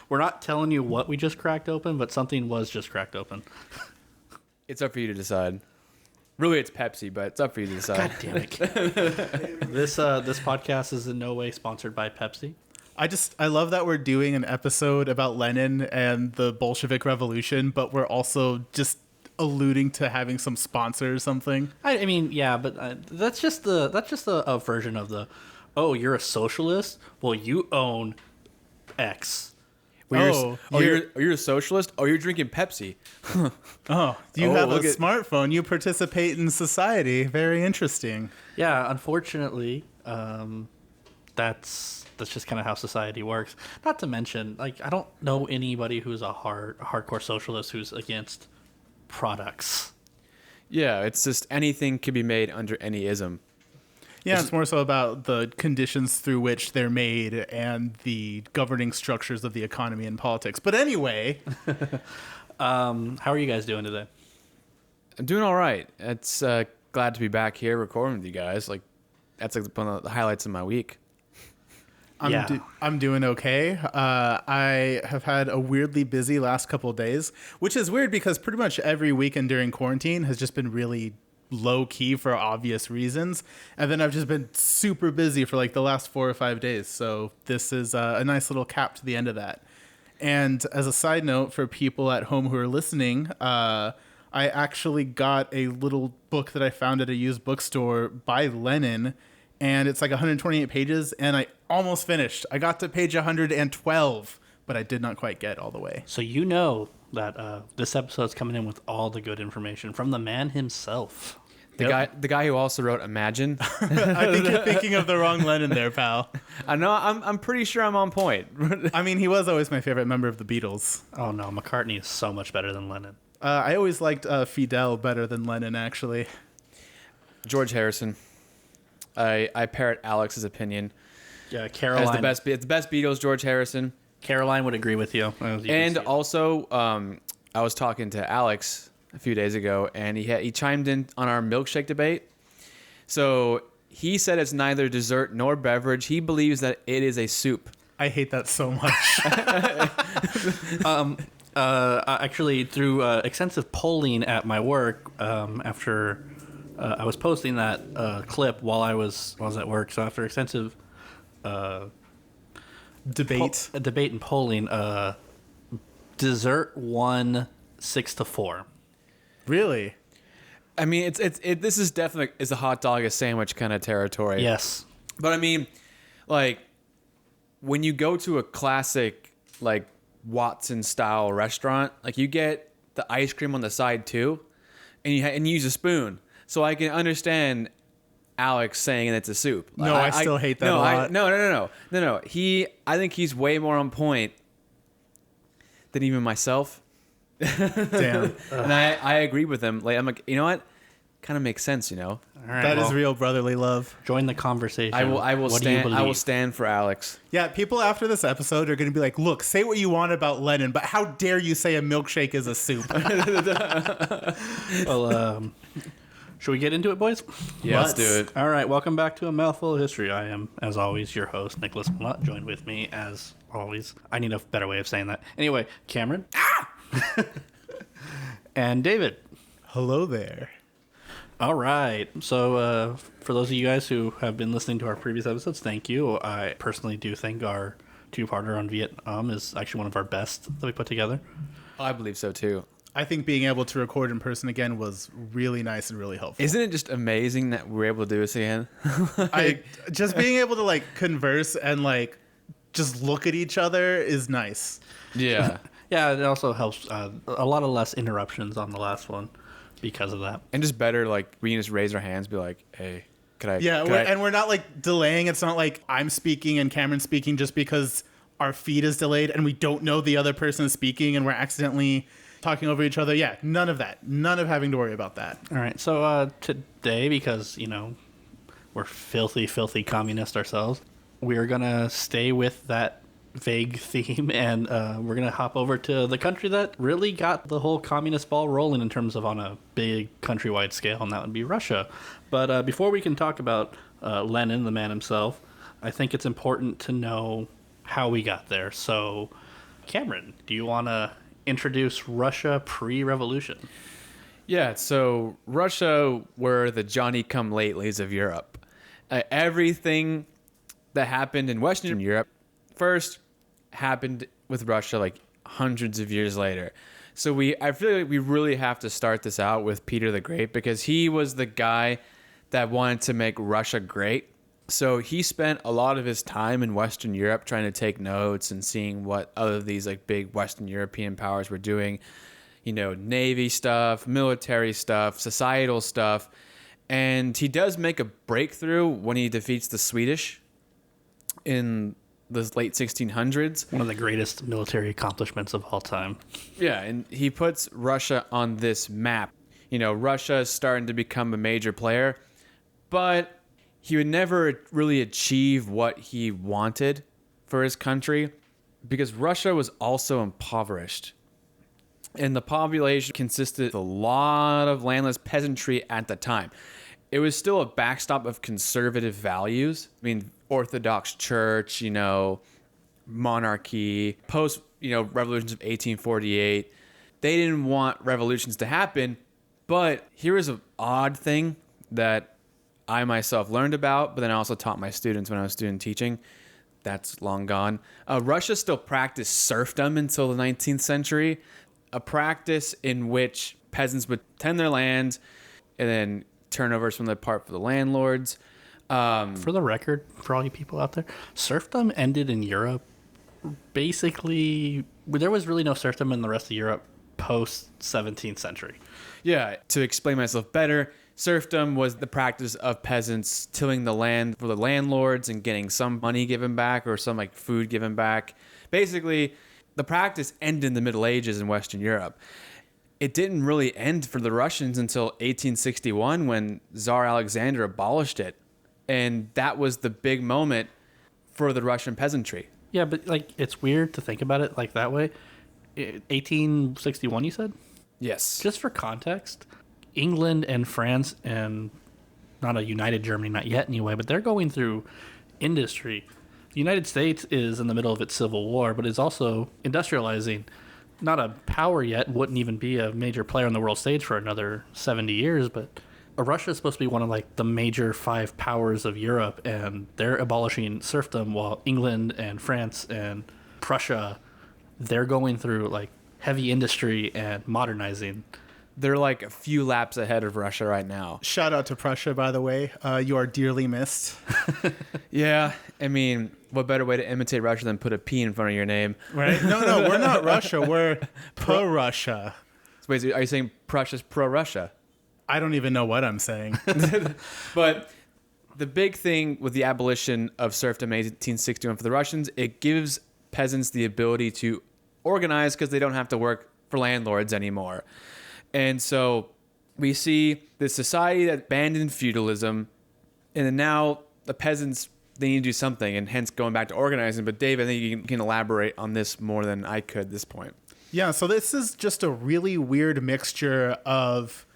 We're not telling you what we just cracked open, but something was just cracked open. It's up for you to decide. Really, it's Pepsi, but it's up for you to decide. God damn it. This podcast is in no way sponsored by Pepsi. I love that we're doing an episode about Lenin and the Bolshevik Revolution, but we're also just alluding to having some sponsor or something. I mean, yeah, but that's just a version of the, oh, you're a socialist? Well, you own X. Well, you're a socialist? Oh, you're drinking Pepsi. Oh, you have a smartphone. You participate in society. Very interesting. Yeah, unfortunately, that's just kind of how society works. Not to mention, like, I don't know anybody who's a hardcore socialist who's against products. Yeah, it's just anything can be made under any ism. Yeah, it's more so about the conditions through which they're made and the governing structures of the economy and politics. But anyway, how are you guys doing today? I'm doing all right. It's glad to be back here recording with you guys. Like, that's like one of the highlights of my week. I'm doing okay. I have had a weirdly busy last couple of days, which is weird because pretty much every weekend during quarantine has just been really low key for obvious reasons. And then I've just been super busy for like the last 4 or 5 days. So this is a nice little cap to the end of that. And as a side note for people at home who are listening, I actually got a little book that I found at a used bookstore by Lenin. And it's like 128 pages, and I almost finished. I got to page 112, but I did not quite get all the way. So you know that this episode's coming in with all the good information from the man himself. The guy who also wrote Imagine. I think you're thinking of the wrong Lenin there, pal. I know. I'm pretty sure I'm on point. I mean, he was always my favorite member of the Beatles. Oh no, McCartney is so much better than Lennon. I always liked Fidel better than Lenin, actually. George Harrison. I parrot Alex's opinion. Yeah, Caroline. It's the best Beatles, George Harrison. Caroline would agree with you. And also, I was talking to Alex a few days ago, and he chimed in on our milkshake debate. So he said it's neither dessert nor beverage. He believes that it is a soup. I hate that so much. Actually, through extensive polling at my work, after I was posting that clip while I was at work. So after extensive debate and polling, dessert won 6-4. Really? I mean, this is definitely is a hot dog, a sandwich kind of territory. Yes. But I mean, like, when you go to a classic, like, Watson-style restaurant, like, you get the ice cream on the side, too, and you use a spoon. So I can understand Alex saying it's a soup. No, I still hate that a lot. No. I think he's way more on point than even myself. Damn. And I agree with him. Like, I'm like, you know what? Kind of makes sense, you know. All right, that is real brotherly love. Join the conversation. I will What stand. do you I will believe? stand for Alex. Yeah, people after this episode are going to be like, "Look, say what you want about Lenin, but how dare you say a milkshake is a soup?" Well, should we get into it, boys? Yeah, let's do it. All right, welcome back to A Mouthful of History. I am, as always, your host, Nicholas Mutt, joined with me, as always. I need a better way of saying that. Anyway, Cameron. And David. Hello there. All right. So for those of you guys who have been listening to our previous episodes, thank you. I personally do think our two-parter on Vietnam is actually one of our best that we put together. I believe so, too. I think being able to record in person again was really nice and really helpful. Isn't it just amazing that we're able to do this again? Just being able to like converse and like just look at each other is nice. Yeah. Yeah, it also helps a lot of less interruptions on the last one because of that. And just better, like, we can just raise our hands, be like, hey, could I... Yeah, and we're not like delaying. It's not like I'm speaking and Cameron's speaking just because our feed is delayed and we don't know the other person is speaking and we're accidentally talking over each other. Yeah, none of that. None of having to worry about that. All right, so today, because, you know, we're filthy, filthy communist ourselves, we are going to stay with that vague theme, and we're going to hop over to the country that really got the whole communist ball rolling in terms of on a big countrywide scale, and that would be Russia. But before we can talk about Lenin, the man himself, I think it's important to know how we got there. So, Cameron, do you want to introduce Russia pre-revolution? Yeah, so Russia were the Johnny-come-latelys of Europe. Everything that happened in Western Europe first happened with Russia like hundreds of years later. So I feel like we really have to start this out with Peter the Great, because he was the guy that wanted to make Russia great. So he spent a lot of his time in Western Europe trying to take notes and seeing what other of these like big Western European powers were doing. You know, navy stuff, military stuff, societal stuff. And he does make a breakthrough when he defeats the Swedish in the late 1600s. One of the greatest military accomplishments of all time. Yeah, and he puts Russia on this map. You know, Russia is starting to become a major player, but he would never really achieve what he wanted for his country because Russia was also impoverished. And the population consisted of a lot of landless peasantry at the time. It was still a backstop of conservative values. I mean, Orthodox Church, you know, monarchy, post, you know, revolutions of 1848. They didn't want revolutions to happen. But here is an odd thing that I myself learned about, but then I also taught my students when I was student teaching. That's long gone. Russia still practiced serfdom until the 19th century, a practice in which peasants would tend their land and then turnovers from the part for the landlords. For the record, for all you people out there, serfdom ended in Europe. Basically, there was really no serfdom in the rest of Europe post 17th century. Yeah, to explain myself better, serfdom was the practice of peasants tilling the land for the landlords and getting some money given back or some like food given back. Basically, the practice ended in the Middle Ages in Western Europe. It didn't really end for the Russians until 1861 when Tsar Alexander abolished it. And that was the big moment for the Russian peasantry. Yeah, but like it's weird to think about it like that way. 1861, you said? Yes. Just for context, England and France, and not a united Germany, not yet anyway, but they're going through industry. The United States is in the middle of its civil war, but is also industrializing. Not a power yet, wouldn't even be a major player on the world stage for another 70 years, but Russia is supposed to be one of like the major 5 powers of Europe, and they're abolishing serfdom while England and France and Prussia, they're going through like heavy industry and modernizing. They're like a few laps ahead of Russia right now. Shout out to Prussia, by the way. You are dearly missed. Yeah, I mean, what better way to imitate Russia than put a P in front of your name? Right? No, we're not Russia. We're pro-Russia. So wait, are you saying Prussia's pro-Russia? I don't even know what I'm saying. But the big thing with the abolition of serfdom in 1861 for the Russians, it gives peasants the ability to organize because they don't have to work for landlords anymore. And so we see this society that abandoned feudalism, and then now the peasants, they need to do something, and hence going back to organizing. But Dave, I think you can elaborate on this more than I could at this point. Yeah, so this is just a really weird mixture of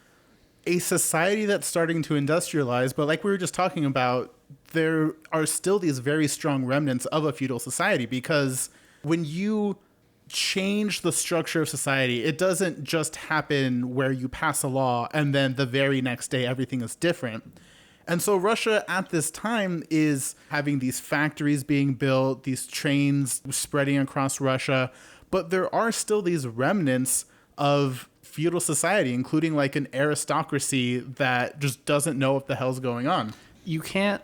a society that's starting to industrialize, but like we were just talking about, there are still these very strong remnants of a feudal society, because when you change the structure of society, it doesn't just happen where you pass a law and then the very next day everything is different. And so Russia at this time is having these factories being built, these trains spreading across Russia, but there are still these remnants of feudal society, including like an aristocracy that just doesn't know what the hell's going on. You can't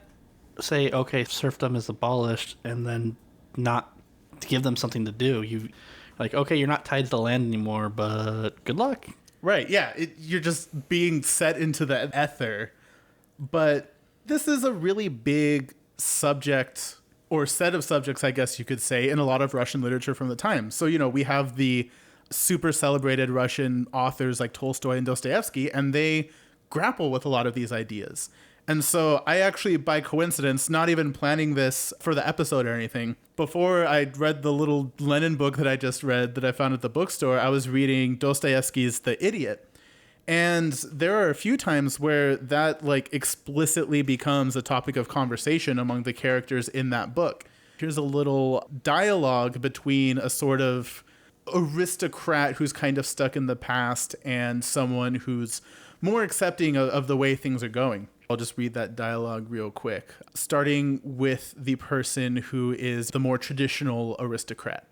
say, okay, serfdom is abolished and then not give them something to do. You like, okay, you're not tied to the land anymore, but good luck. Right, yeah, you're just being set into the ether. But this is a really big subject, or set of subjects, I guess you could say, in a lot of Russian literature from the time. So, you know, we have the super celebrated Russian authors like Tolstoy and Dostoevsky, and they grapple with a lot of these ideas. And so I actually, by coincidence, not even planning this for the episode or anything, before I read the little Lenin book that I just read that I found at the bookstore, I was reading Dostoevsky's The Idiot. And there are a few times where that like explicitly becomes a topic of conversation among the characters in that book. Here's a little dialogue between a sort of aristocrat who's kind of stuck in the past and someone who's more accepting of the way things are going. I'll just read that dialogue real quick, starting with the person who is the more traditional aristocrat.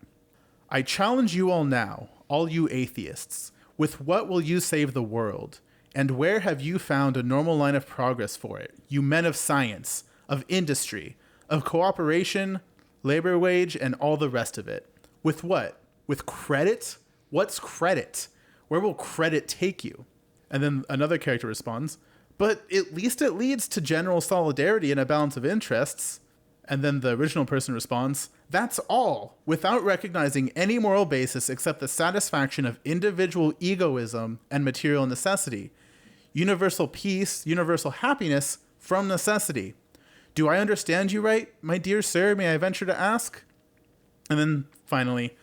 I challenge you all now, all you atheists. With what will you save the world? And where have you found a normal line of progress for it? You men of science, of industry, of cooperation, labor wage, and all the rest of it. With what? With credit? What's credit? Where will credit take you? And then another character responds, but at least it leads to general solidarity and a balance of interests. And then the original person responds, that's all, without recognizing any moral basis except the satisfaction of individual egoism and material necessity. Universal peace, universal happiness from necessity. Do I understand you right, my dear sir, may I venture to ask? And then finally,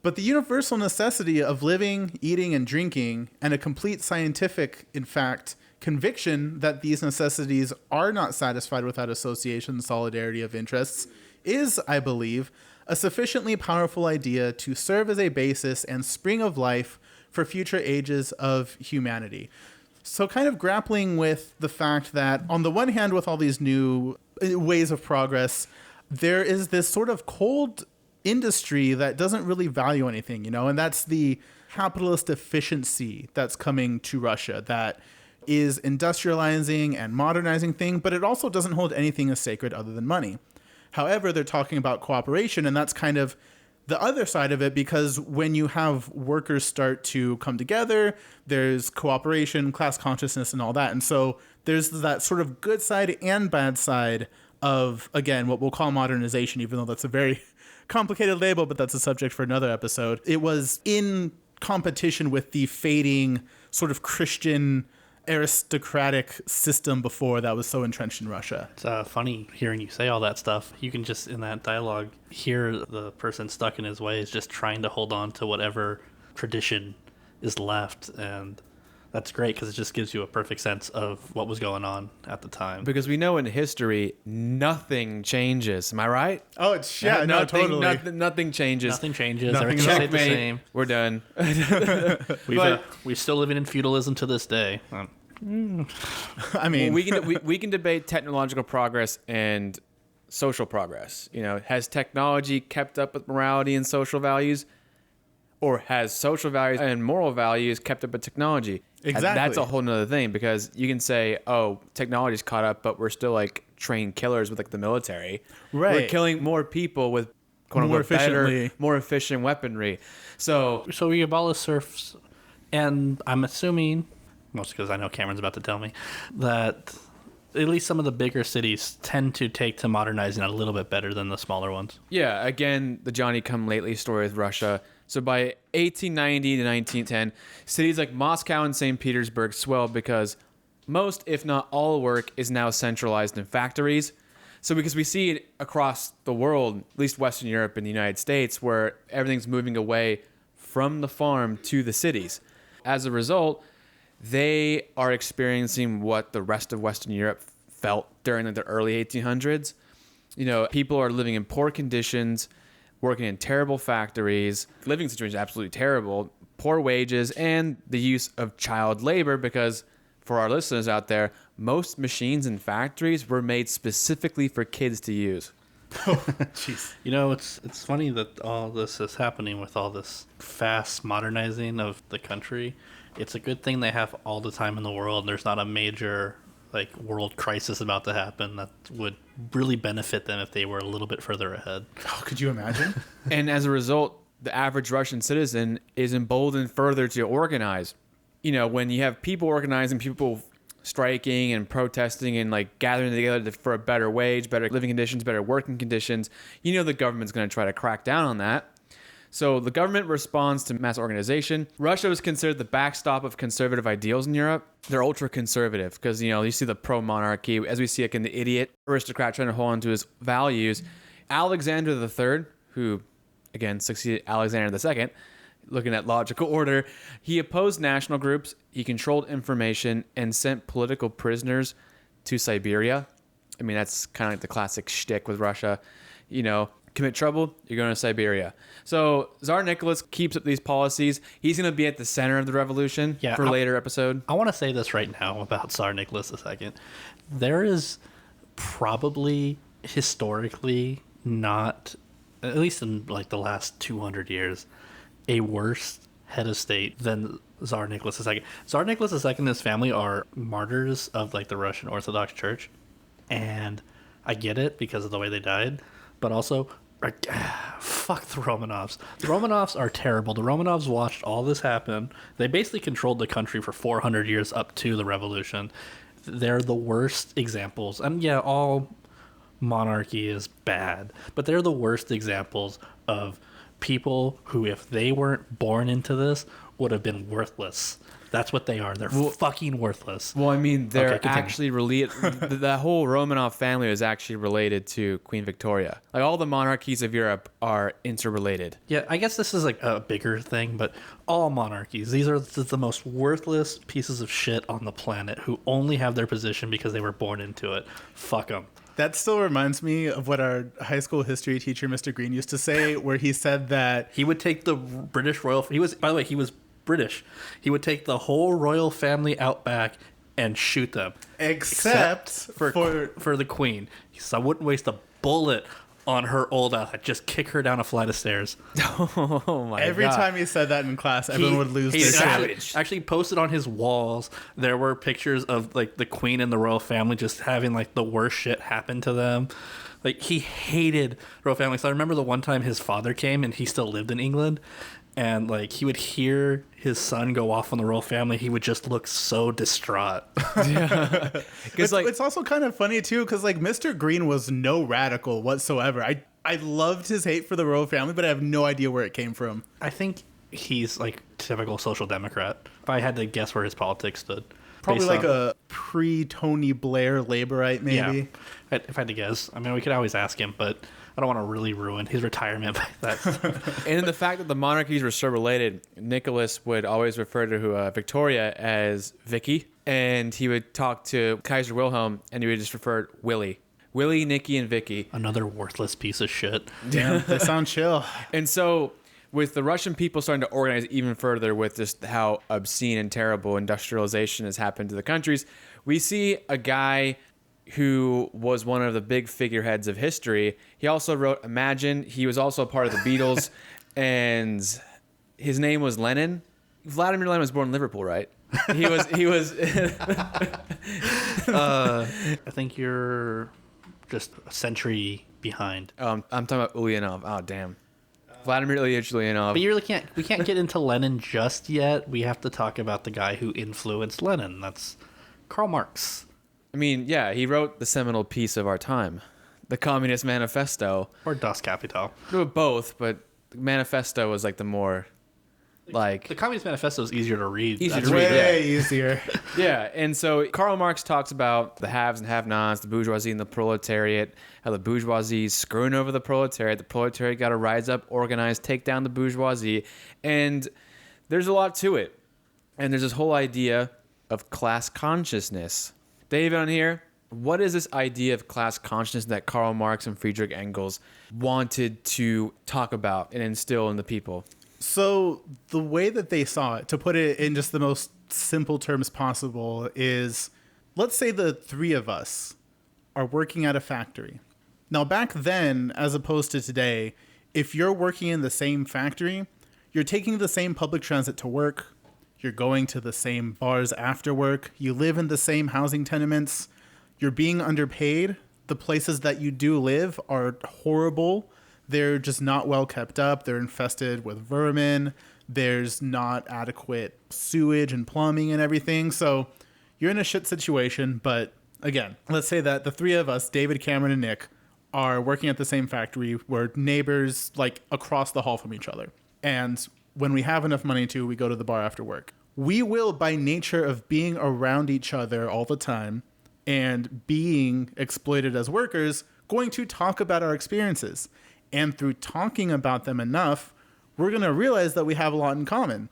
but the universal necessity of living, eating, and drinking, and a complete scientific, in fact, conviction that these necessities are not satisfied without association and solidarity of interests is, I believe, a sufficiently powerful idea to serve as a basis and spring of life for future ages of humanity. So kind of grappling with the fact that, on the one hand, with all these new ways of progress, there is this sort of cold industry that doesn't really value anything, and that's the capitalist efficiency that's coming to Russia that is industrializing and modernizing things, but it also doesn't hold anything as sacred other than money. However, they're talking about cooperation, and that's kind of the other side of it, because when you have workers start to come together, there's cooperation, class consciousness, and all that. And so there's that sort of good side and bad side of, again, what we'll call modernization, even though that's a very complicated label, but that's a subject for another episode. It was in competition with the fading sort of Christian aristocratic system before that was so entrenched in Russia. It's funny hearing you say all that stuff. You can just, in that dialogue, hear the person stuck in his ways just trying to hold on to whatever tradition is left. And that's great because it just gives you a perfect sense of what was going on at the time. Because we know in history, nothing changes. Am I right? Oh, it's, yeah, no, totally. Nothing changes. Nothing changes. Nothing Everything stays the Checkmate. same. We're done. We're still living in feudalism to this day. I mean, we can debate technological progress and social progress. Has technology kept up with morality and social values, or has social values and moral values kept up with technology? Exactly. That's a whole nother thing, because you can say, oh, technology's caught up, but we're still like trained killers with like the military. Right. We're killing more people with quote More unquote better, efficiently. more efficient weaponry. So we abolish serfs, and I'm assuming, mostly because I know Cameron's about to tell me, that at least some of the bigger cities tend to take to modernizing a little bit better than the smaller ones. yeah, again, the Johnny-come-lately story with Russia. So by 1890 to 1910, cities like Moscow and St. Petersburg swelled because most, if not all, work is now centralized in factories. So because we see it across the world, at least Western Europe and the United States, where everything's moving away from the farm to the cities. As a result, they are experiencing what the rest of Western Europe felt during the early 1800s. People are living in poor conditions, working in terrible factories, living situations absolutely terrible, poor wages, and the use of child labor, because for our listeners out there, most machines in factories were made specifically for kids to use. jeez. It's funny that all this is happening with all this fast modernizing of the country. It's a good thing they have all the time in the world. There's not a major world crisis about to happen that would really benefit them if they were a little bit further ahead. Oh, could you imagine? And as a result, the average Russian citizen is emboldened further to organize. When you have people organizing, people striking and protesting and gathering together for a better wage, better living conditions, better working conditions, the government's going to try to crack down on that. So the government responds to mass organization. Russia was considered the backstop of conservative ideals in Europe. They're ultra conservative because, you see the pro-monarchy, as we see in the idiot aristocrat trying to hold on to his values. Alexander III, who, again, succeeded Alexander II, looking at logical order, he opposed national groups, he controlled information, and sent political prisoners to Siberia. I mean, that's kind of like the classic shtick with Russia. commit trouble, you're going to Siberia. So Tsar Nicholas keeps up these policies. He's going to be at the center of the revolution for a later episode. I want to say this right now about Tsar Nicholas II. There is probably historically not, at least in like the last 200 years, a worse head of state than Tsar Nicholas II. Tsar Nicholas II and his family are martyrs of like the Russian Orthodox Church, and I get it because of the way they died, but also fuck the Romanovs. The Romanovs are terrible. The Romanovs watched all this happen. They basically controlled the country for 400 years up to the revolution. They're the worst examples. And yeah, all monarchy is bad, but they're the worst examples of people who, if they weren't born into this, would have been worthless. That's what they are. They're fucking worthless. Well, I mean, they're actually related. That whole Romanov family is actually related to Queen Victoria. Like, all the monarchies of Europe are interrelated. Yeah, I guess this is like a bigger thing, but all monarchies, these are the most worthless pieces of shit on the planet who only have their position because they were born into it. Fuck them. That still reminds me of what our high school history teacher, Mr. Green, used to say, where he said that he would take the British royal... By the way, he was British. He would take the whole royal family out back and shoot them. Except for the queen. So I wouldn't waste a bullet on her old ass. I'd just kick her down a flight of stairs. Oh my Every God. time he said that in class, everyone would lose their shit. Actually posted on his walls, there were pictures of like the queen and the royal family just having like the worst shit happen to them. Like, he hated royal family. So I remember the one time his father came and he still lived in England, and like he would hear his son go off on the royal family, he would just look so distraught. Yeah. It's also kind of funny too, because like Mr. Green was no radical whatsoever. I loved his hate for the royal family, but I have no idea where it came from. I think he's like typical social democrat. If I had to guess where his politics stood, Probably like a pre-Tony Blair Laborite, maybe. Yeah, if I had to guess. I mean, we could always ask him, but I don't want to really ruin his retirement by that. And the fact that the monarchies were so related, Nicholas would always refer to Victoria as Vicky, and he would talk to Kaiser Wilhelm, and he would just refer Willie. Willie, Nicky, and Vicky. Another worthless piece of shit. Damn, they sound chill. And so, with the Russian people starting to organize even further with just how obscene and terrible industrialization has happened to the countries, we see a guy who was one of the big figureheads of history. He also wrote Imagine. He was also a part of the Beatles, and his name was Lenin. Vladimir Lenin was born in Liverpool, right? He was. I think you're just a century behind. I'm talking about Ulyanov. Oh, damn. Vladimir Ilyich Ulyanov. But you really we can't get into Lenin just yet. We have to talk about the guy who influenced Lenin. That's Karl Marx. I mean, yeah, he wrote the seminal piece of our time, the Communist Manifesto. Or Das Kapital. Both, but the Manifesto was like the more, like... The Communist Manifesto is easier to read. Easier That's to read, Way easier. Yeah, and so Karl Marx talks about the haves and have-nots, the bourgeoisie and the proletariat, how the bourgeoisie is screwing over the proletariat got to rise up, organize, take down the bourgeoisie, and there's a lot to it. And there's this whole idea of class consciousness. David, on here, what is this idea of class consciousness that Karl Marx and Friedrich Engels wanted to talk about and instill in the people? So the way that they saw it, to put it in just the most simple terms possible, is let's say the three of us are working at a factory. Now, back then, as opposed to today, if you're working in the same factory, you're taking the same public transit to work, you're going to the same bars after work, you live in the same housing tenements, you're being underpaid, the places that you do live are horrible. They're just not well kept up. They're infested with vermin. There's not adequate sewage and plumbing and everything. So you're in a shit situation. But again, let's say that the three of us, David, Cameron, and Nick, are working at the same factory. We're neighbors, like across the hall from each other. And when we have enough money to, we go to the bar after work. We will, by nature of being around each other all the time and being exploited as workers, going to talk about our experiences. And through talking about them enough, we're going to realize that we have a lot in common.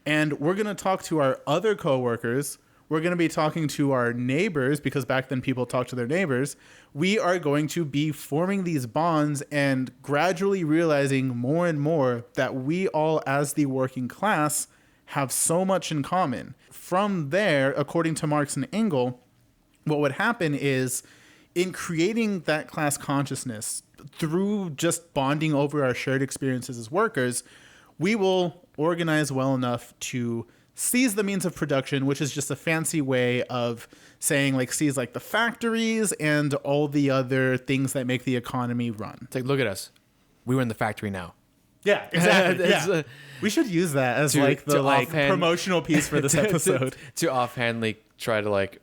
And we're going to talk to our other coworkers We're going to be talking to our neighbors, because back then people talked to their neighbors. We are going to be forming these bonds and gradually realizing more and more that we all, as the working class, have so much in common. From there, according to Marx and Engels, what would happen is, in creating that class consciousness through just bonding over our shared experiences as workers, we will organize well enough to seize the means of production, which is just a fancy way of saying like seize like the factories and all the other things that make the economy run. It's like, look at us. We were in the factory now. Yeah, exactly. We should use that as like the promotional piece for this episode. To offhandly try to like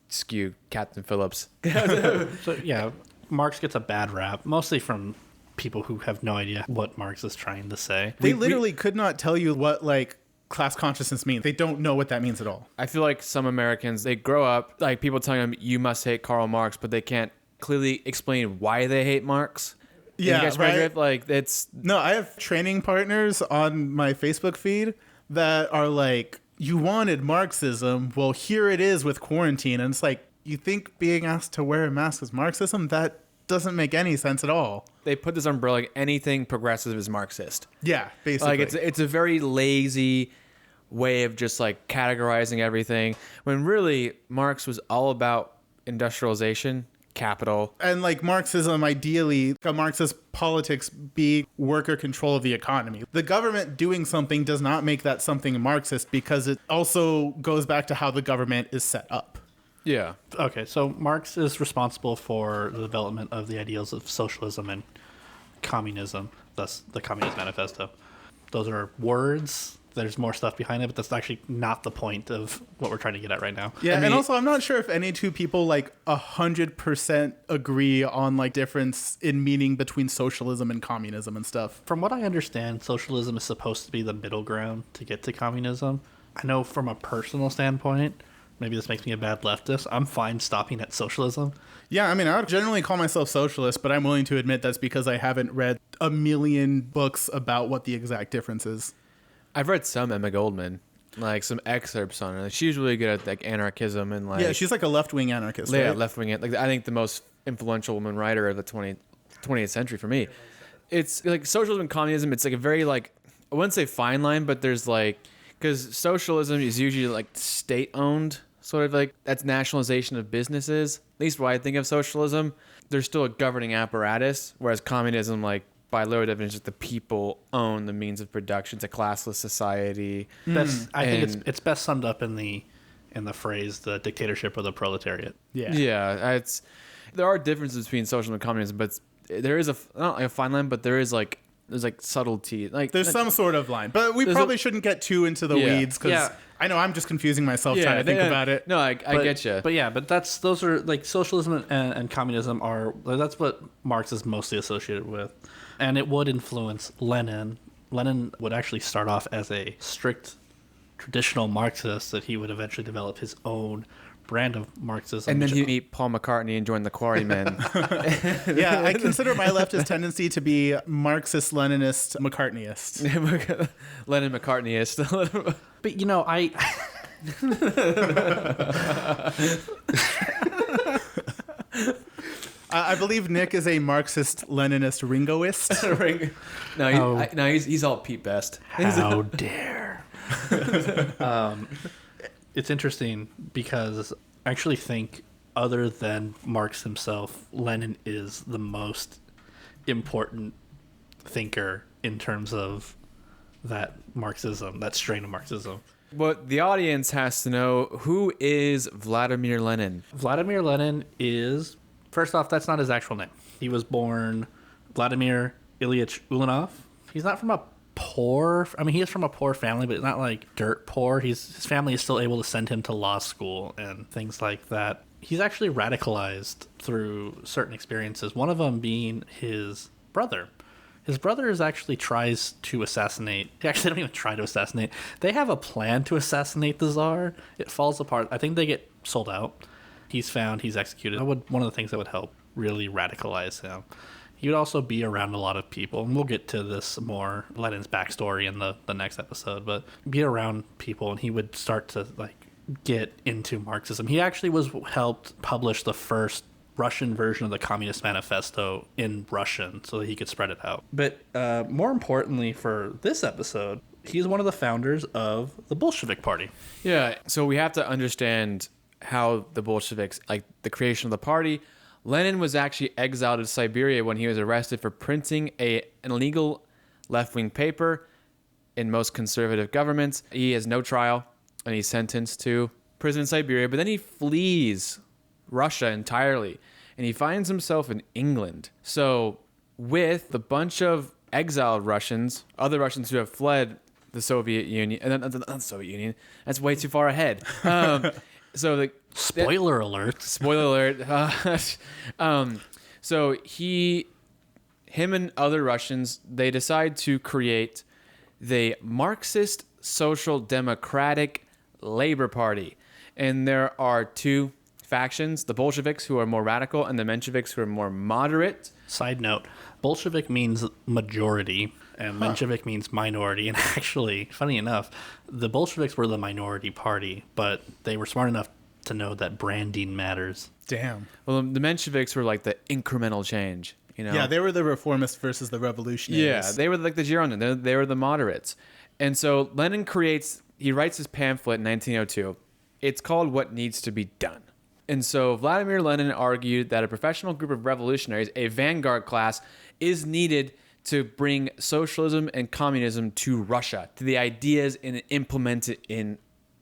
skew Captain Phillips. So yeah, Marx gets a bad rap, mostly from people who have no idea what Marx is trying to say. They literally could not tell you what like class consciousness means. They don't know what that means at all. I feel like some Americans, they grow up like people telling them you must hate Karl Marx, but they can't clearly explain why they hate Marx. Yeah, right. Like it's no. I have training partners on my Facebook feed that are like, "You wanted Marxism, well, here it is with quarantine," and it's like, you think being asked to wear a mask is Marxism? That doesn't make any sense at all. They put this umbrella like anything progressive is Marxist. Yeah, basically. Like it's a very lazy way of just like categorizing everything, when really Marx was all about industrialization, capital. And like Marxism, ideally, a Marxist politics be worker control of the economy. The government doing something does not make that something Marxist, because it also goes back to how the government is set up. Yeah. Okay, so Marx is responsible for the development of the ideals of socialism and communism, thus the Communist Manifesto. Those are words. There's more stuff behind it, but that's actually not the point of what we're trying to get at right now. Yeah, and also I'm not sure if any two people like 100% agree on like difference in meaning between socialism and communism and stuff. From what I understand, socialism is supposed to be the middle ground to get to communism. I know from a personal standpoint, maybe this makes me a bad leftist, I'm fine stopping at socialism. Yeah, I mean, I would generally call myself socialist, but I'm willing to admit that's because I haven't read a million books about what the exact difference is. I've read some Emma Goldman, like some excerpts on her. She's really good at like anarchism and like, yeah, she's like a left-wing anarchist. Yeah, right? left-wing. Like I think the most influential woman writer of the 20th century for me. It's like socialism and communism. It's like a very like, I wouldn't say fine line, but there's like, because socialism is usually like state-owned, sort of like that's nationalization of businesses. At least when I think of socialism, there's still a governing apparatus, whereas communism, like by lower definition, the people own the means of production. It's a classless society. I think it's best summed up in the phrase "the dictatorship of the proletariat." Yeah. There are differences between socialism and communism, but there is not like a fine line, but there's like subtlety. Like there's some sort of line, but we probably shouldn't get too into the weeds, because I know I'm just confusing myself trying to think about it. No, I get you. But those are like socialism and communism that's what Marx is mostly associated with, and it would influence Lenin. Lenin would actually start off as a strict traditional Marxist, that he would eventually develop his own brand of Marxism. And then he'd meet Paul McCartney and join the Quarrymen. Yeah, I consider my leftist tendency to be Marxist-Leninist McCartneyist. Lenin McCartneyist. But I believe Nick is a Marxist-Leninist Ringoist. No, he's all Pete Best. How dare. It's interesting because I actually think, other than Marx himself, Lenin is the most important thinker in terms of that Marxism, that strain of Marxism. But the audience has to know, who is Vladimir Lenin? Vladimir Lenin is, first off, that's not his actual name. He was born Vladimir Ilyich Ulyanov. He's not from he is from a poor family, but not like dirt poor. His family is still able to send him to law school and things like that. He's actually radicalized through certain experiences, one of them being his brother. His brother tries to assassinate. Actually, they don't even try to assassinate. They have a plan to assassinate the Tsar. It falls apart. I think they get sold out. He's found. He's executed. One of the things that would help really radicalize him. He would also be around a lot of people, and we'll get to this more, Lenin's backstory in the next episode, but be around people, and he would start to like get into Marxism. He actually was helped publish the first Russian version of the Communist Manifesto in Russian so that he could spread it out. But more importantly for this episode, he's one of the founders of the Bolshevik Party. Yeah, so we have to understand how the Bolsheviks, like the creation of the party. Lenin was actually exiled to Siberia when he was arrested for printing an illegal left-wing paper in most conservative governments. He has no trial, and he's sentenced to prison in Siberia, but then he flees Russia entirely, and he finds himself in England. So with a bunch of exiled Russians, other Russians who have fled the Soviet Union, and not the Soviet Union, that's way too far ahead. So the Spoiler alert. Spoiler alert. So him and other Russians, they decide to create the Marxist Social Democratic Labor Party. And there are two factions, the Bolsheviks, who are more radical, and the Mensheviks, who are more moderate. Side note, Bolshevik means majority, and Menshevik means minority. And actually, funny enough, the Bolsheviks were the minority party, but they were smart enough to know that branding matters. Damn. Well, the Mensheviks were like the incremental change, you know? Yeah, they were the reformists versus the revolutionaries. Yeah, they were like the Girondins. They were the moderates. And so Lenin he writes his pamphlet in 1902. It's called What Needs to Be Done. And so Vladimir Lenin argued that a professional group of revolutionaries, a vanguard class, is needed to bring socialism and communism to Russia, to the ideas and implement it in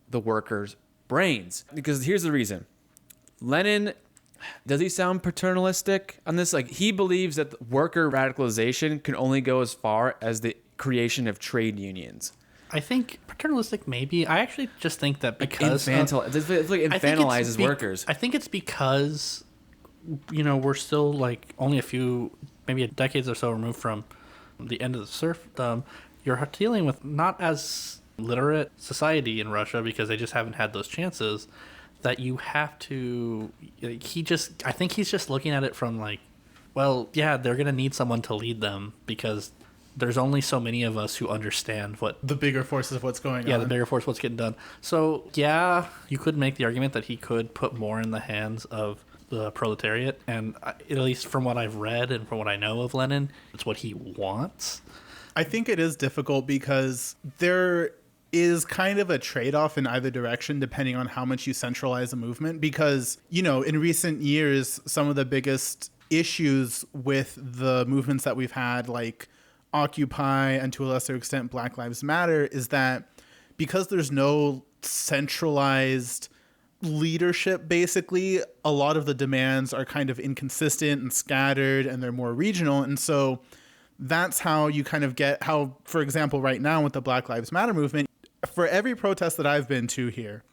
the workers' brains. Because here's the reason. Lenin, does he sound paternalistic on this? Like, he believes that worker radicalization can only go as far as the creation of trade unions. I think paternalistic maybe. I actually just think that because It's like infantilizes workers. I think it's because, we're still like only a few, maybe decades or so removed from the end of the serfdom. You're dealing with not as literate society in Russia because they just haven't had those chances. That you have to. I think he's just looking at it from like, well, yeah, they're gonna need someone to lead them because there's only so many of us who understand what The bigger forces of what's going on. yeah, the bigger force, what's getting done. So, yeah, you could make the argument that he could put more in the hands of the proletariat. And at least from what I've read and from what I know of Lenin, it's what he wants. I think it is difficult because there is kind of a trade-off in either direction depending on how much you centralize a movement. Because, in recent years, some of the biggest issues with the movements that we've had, like Occupy and to a lesser extent Black Lives Matter, is that because there's no centralized leadership, basically, a lot of the demands are kind of inconsistent and scattered and they're more regional. And so that's how you kind of get how, for example, right now with the Black Lives Matter movement, for every protest that I've been to here,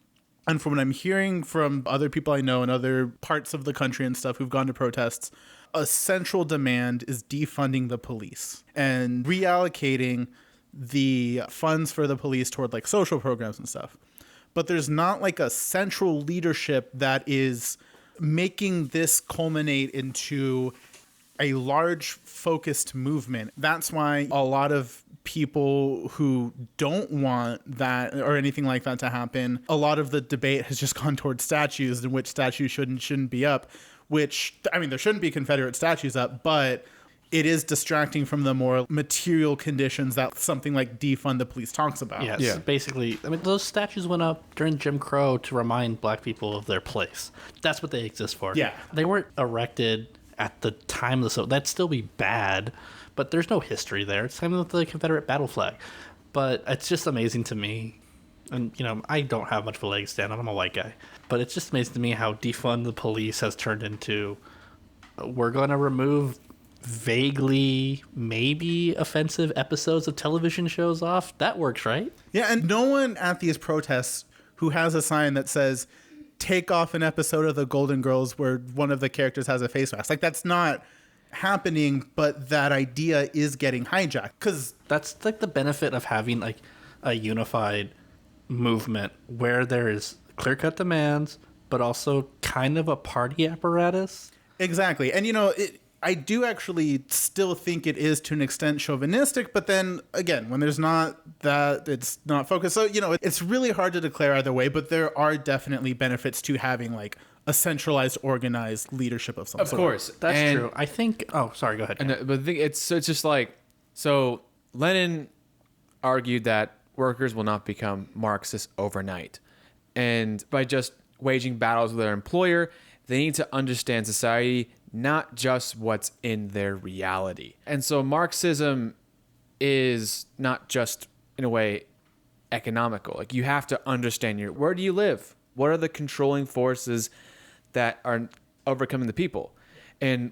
and from what I'm hearing from other people I know in other parts of the country and stuff who've gone to protests, a central demand is defunding the police and reallocating the funds for the police toward like social programs and stuff. But there's not like a central leadership that is making this culminate into a large focused movement. That's why a lot of people who don't want that or anything like that to happen, a lot of the debate has just gone towards statues and which statues shouldn't be up, which, I mean, there shouldn't be Confederate statues up, but it is distracting from the more material conditions that something like defund the police talks about. Yes, Yeah. basically. I mean, those statues went up during Jim Crow to remind black people of their place. That's what they exist for. Yeah. They weren't erected at the time of the... That'd still be bad, but there's no history there. It's same with the Confederate battle flag. But it's just amazing to me. And, I don't have much of a leg to stand on. I'm a white guy. But it's just amazing to me how defund the police has turned into... We're going to remove vaguely maybe offensive episodes of television shows off. That works, right? Yeah, and no one at these protests who has a sign that says, take off an episode of the Golden Girls where one of the characters has a face mask. Like, that's not happening, but that idea is getting hijacked. Because That's like the benefit of having like a unified movement where there is clear-cut demands, but also kind of a party apparatus. exactly. And, I do actually still think it is to an extent chauvinistic, but then again, when there's not that, it's not focused. So, it's really hard to declare either way, but there are definitely benefits to having like a centralized, organized leadership of some sort. Of course. That's true. I think. Oh, sorry. Go ahead. But the thing, it's just like, so Lenin argued that workers will not become Marxists overnight. And by just waging battles with their employer, they need to understand society, not just what's in their reality. And so Marxism is not just, in a way, economical. Like, you have to understand where do you live? What are the controlling forces that are overcoming the people? And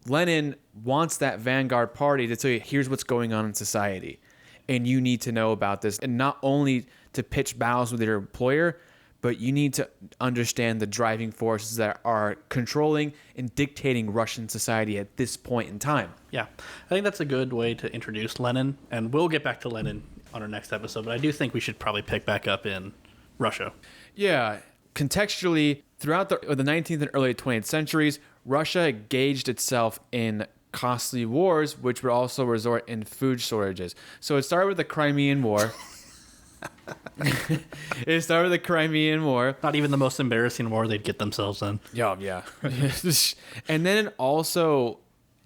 Lenin wants that vanguard party to tell you, here's what's going on in society. And you need to know about this. And not only to pitch battles with your employer, but you need to understand the driving forces that are controlling and dictating Russian society at this point in time. Yeah, I think that's a good way to introduce Lenin, and we'll get back to Lenin on our next episode, but I do think we should probably pick back up in Russia. Yeah, contextually, throughout the 19th and early 20th centuries, Russia engaged itself in costly wars, which would also result in food shortages. So it started with the Crimean War. It started with the Crimean War. Not even the most embarrassing war they'd get themselves in. Yeah. And then it also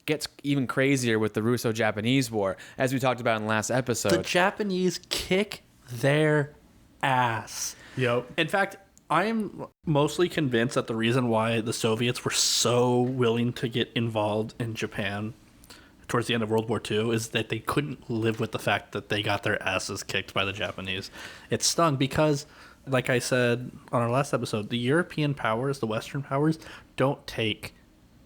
gets even crazier with the Russo-Japanese War, as we talked about in the last episode. The Japanese kick their ass. Yep. In fact, I am mostly convinced that the reason why the Soviets were so willing to get involved in Japan towards the end of World War II is that they couldn't live with the fact that they got their asses kicked by the Japanese. It stung because, like I said on our last episode, the European powers, the Western powers, don't take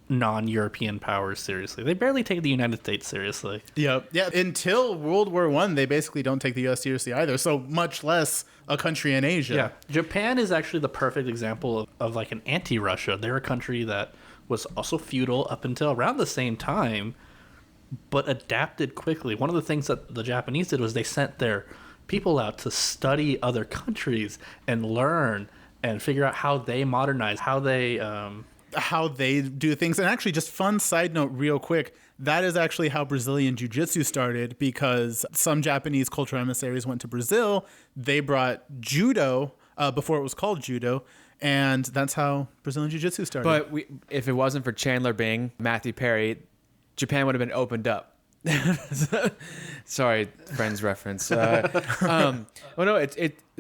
non-European powers seriously. They barely take the United States seriously. Yep. Yeah. Until World War I, they basically don't take the U.S. seriously either. So much less a country in Asia. Yeah. Japan is actually the perfect example of like an anti-Russia. They're a country that was also feudal up until around the same time, but adapted quickly. One of the things that the Japanese did was they sent their people out to study other countries and learn and figure out how they modernize, how they do things. And actually, just fun side note real quick, that is actually how Brazilian Jiu-Jitsu started, because some Japanese cultural emissaries went to Brazil. They brought judo before it was called judo, and that's how Brazilian Jiu-Jitsu started. But if it wasn't for Chandler Bing, Matthew Perry, Japan would have been opened up. Sorry, Friends reference. The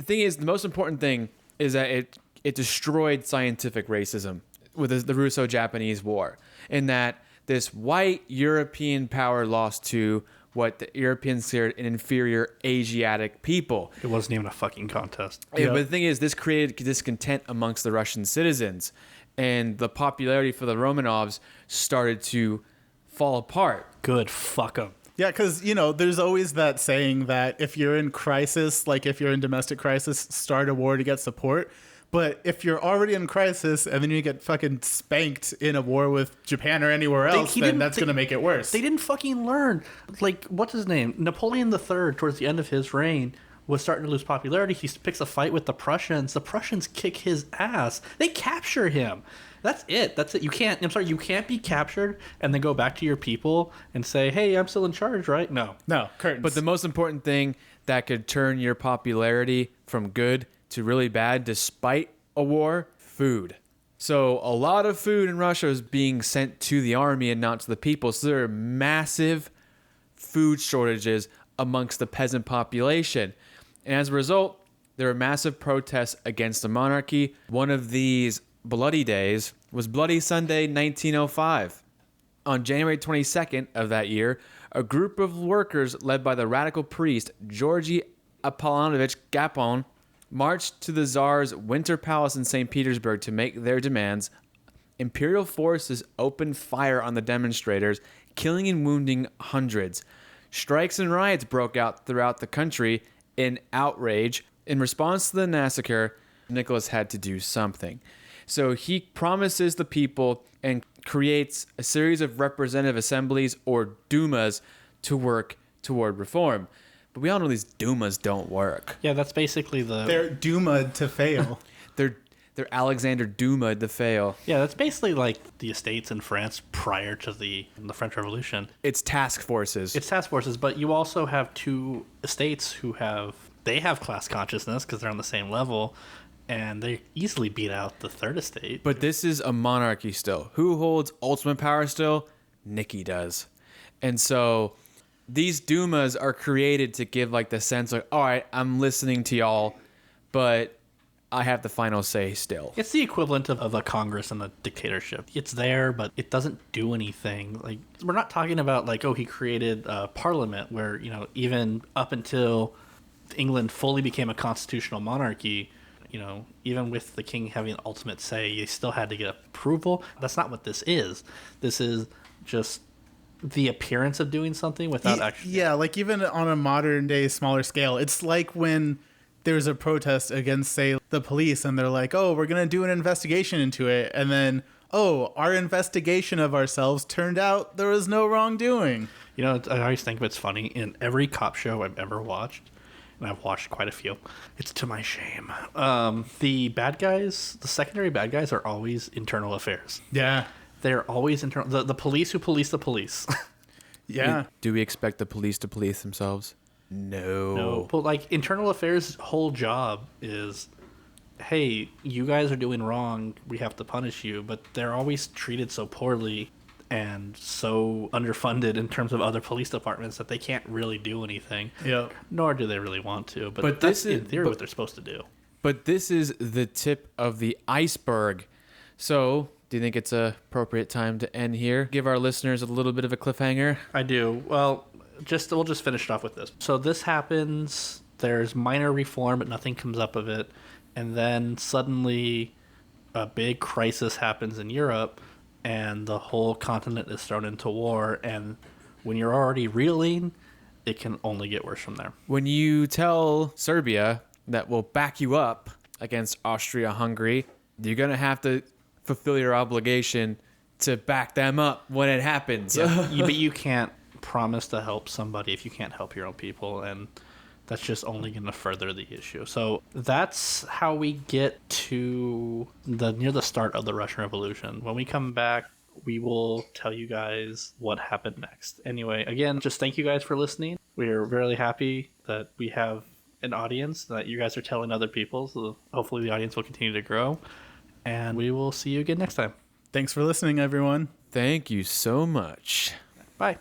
thing is, the most important thing is that it destroyed scientific racism with the Russo-Japanese War, in that this white European power lost to what the Europeans considered an inferior Asiatic people. It wasn't even a fucking contest. Yeah, but the thing is, this created discontent amongst the Russian citizens, and the popularity for the Romanovs started to fall apart. Good, fuck them. Yeah, because, there's always that saying that if you're in crisis, like if you're in domestic crisis, start a war to get support. But if you're already in crisis and then you get fucking spanked in a war with Japan or anywhere else, then that's going to make it worse. They didn't fucking learn. Like, what's his name? Napoleon III, towards the end of his reign, was starting to lose popularity. He picks a fight with the Prussians. The Prussians kick his ass. They capture him. That's it. You can't be captured and then go back to your people and say, hey, I'm still in charge, right? No, curtains. But the most important thing that could turn your popularity from good to really bad, despite a war, food. So a lot of food in Russia is being sent to the army and not to the people. So there are massive food shortages amongst the peasant population. And as a result, there are massive protests against the monarchy. One of these bloody days was Bloody Sunday 1905. On January 22nd of that year, a group of workers led by the radical priest Georgy Apollonovich Gapon marched to the Tsar's Winter Palace in St. Petersburg to make their demands. Imperial forces opened fire on the demonstrators, killing and wounding hundreds. Strikes and riots broke out throughout the country in outrage. In response to the massacre, Nicholas had to do something. So he promises the people and creates a series of representative assemblies, or Dumas, to work toward reform. But we all know these Dumas don't work. Yeah, that's basically They're doomed to fail. They're They're Alexander Duma to fail. Yeah, that's basically like the estates in France prior to the French Revolution. It's task forces. It's task forces, but you also have two estates who have class consciousness because they're on the same level, and they easily beat out the third estate. But this is a monarchy still. Who holds ultimate power still? Nikki does. And so these Dumas are created to give like the sense like, all right, I'm listening to y'all, but I have the final say still. It's the equivalent of a Congress and a dictatorship. It's there, but it doesn't do anything. Like, we're not talking about like, oh, he created a parliament where, you know, even up until England fully became a constitutional monarchy, you know, even with the king having ultimate say, you still had to get approval. That's not what this is. This is just the appearance of doing something without actually. Yeah, like even on a modern day smaller scale, it's like when there's a protest against, say, the police, and they're like, oh, we're going to do an investigation into it. And then, oh, our investigation of ourselves turned out there was no wrongdoing. You know, I always think it's funny. In every cop show I've ever watched, and I've watched quite a few, it's to my shame. The bad guys, the secondary bad guys are always internal affairs. Yeah. They're always internal. The police who police the police. Yeah. Do we expect the police to police themselves? No. But like internal affairs' whole job is, hey, you guys are doing wrong. We have to punish you. But they're always treated so poorly and so underfunded in terms of other police departments that they can't really do anything. Yeah. Nor do they really want to. But But that's this is- in theory but- what they're supposed to do. But this is the tip of the iceberg. So, do you think it's a appropriate time to end here? Give our listeners a little bit of a cliffhanger? I do. Well, we'll just finish it off with this. So this happens. There's minor reform, but nothing comes up of it, and then suddenly a big crisis happens in Europe, and the whole continent is thrown into war. And when you're already reeling, it can only get worse from there. When you tell Serbia that we'll back you up against Austria-Hungary, you're going to have to fulfill your obligation to back them up when it happens. But you can't promise to help somebody if you can't help your own people, and that's just only going to further the issue. So that's how we get to near the start of the Russian Revolution. When we come back, we will tell you guys what happened next. Anyway, again, just thank you guys for listening. We are really happy that we have an audience, that you guys are telling other people. So hopefully the audience will continue to grow, and we will see you again next time. Thanks for listening, everyone. Thank you so much. Bye.